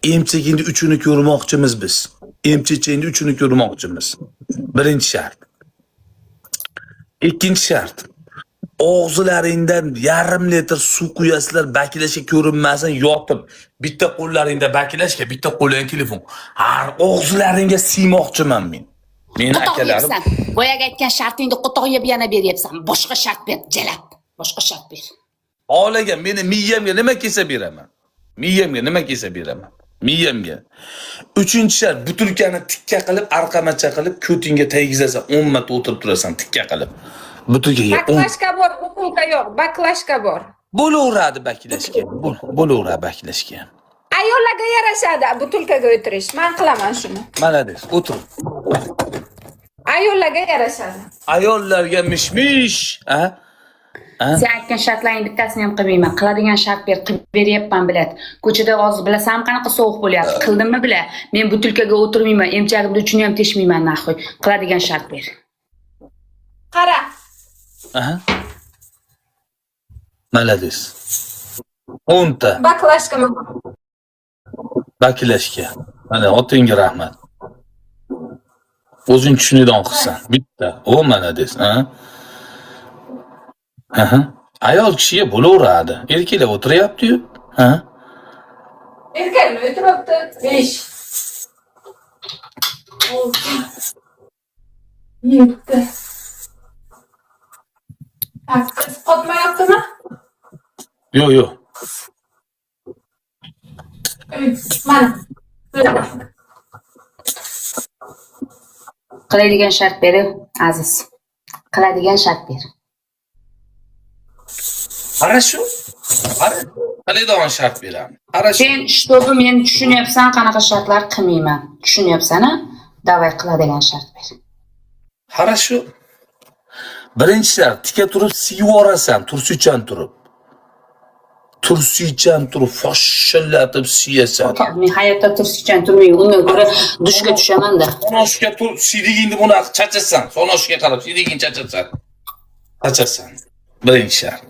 Emchekingni uchini ko'rmoqchimiz biz. Emchekingni uchini ko'rmoqchimiz. Birinchi shart. Ikkinchi shart. Og'zlaringdan yarim litr suv quyasizlar, bakilashga ko'rinmasin, yotib, bitta qo'llaringda bakilashga, bitta qo'lingda telefon. Har og'zlaringga siymoqchiman men. Meni akalarim. Boyaga aytgan shartingni qo'toq yeb yana beryapsan. Boshqa shart ber, jalab. Boshqa shart ber. Olaga meni miyamga nima kelsa beraman. Miyamga nima kelsa beraman. Miyamga. Uchinchi shart, butulkani tikka qilib, arqamacha qilib, ko'tingga teg'izasan, 10 marta o'tirib turasan tikka qilib. Butulkaga. Baklashka bor, butulka yo'q, baklashka bor. Bo'laveradi baklashga. Bo'laveradi baklashga. Ayollarga yarashadi butulkaga o'tirish. Men qilaman shuni. Malades, o'tir. Ayollarga yarashadi. Ayollarga mishmish, a? Sen aytgan shartlarning bittasini ham qilmayman. Qiladigan shart ber, qilib beryapman bilat. Ko'chada hozir bilasan qanaqa sovuq bo'lyapti. Qildimmi bila? Men butulkaga o'tirmayman, emchagimni uchini ham teshmayman naxoy. Qiladigan shart ber. Qara. Aha. Malades. 10 ta. Baklashkami? Baklashga. Mana otingga rahmat. O'zing tushunadigan qilsan. Bitta. O malades, ha? Aha. Ayol kishiga bo'laveradi. Erkaklar o'tiryapti-yu, ha? Erkaklar o'tiribdi. 5. 6. 7. Qiz qotmayaptimi? Yo'q. Mana. Qiladigan shart ber, aziz. Qiladigan shart ber. Qara shu. Qara. Qiladigan shart beraman. Qara shu. Sen shtobim meni tushunyapsan, qanaqa shartlar qilmayman. Tushunyapsan-a? Davay qiladigan shart ber. Qara shu. Birinchi shart, tika turib siyvorasan, tursichan turib. Tursichan turib, foshillatib siyasan. Men hayotda tursichdan turmayman. Undan ko'ra dushga tushaman-da. Sonoshga siydigingni buni chachasan. Sonoshga qarab siydigingni chachasan. Chachasan. Birinchi shart.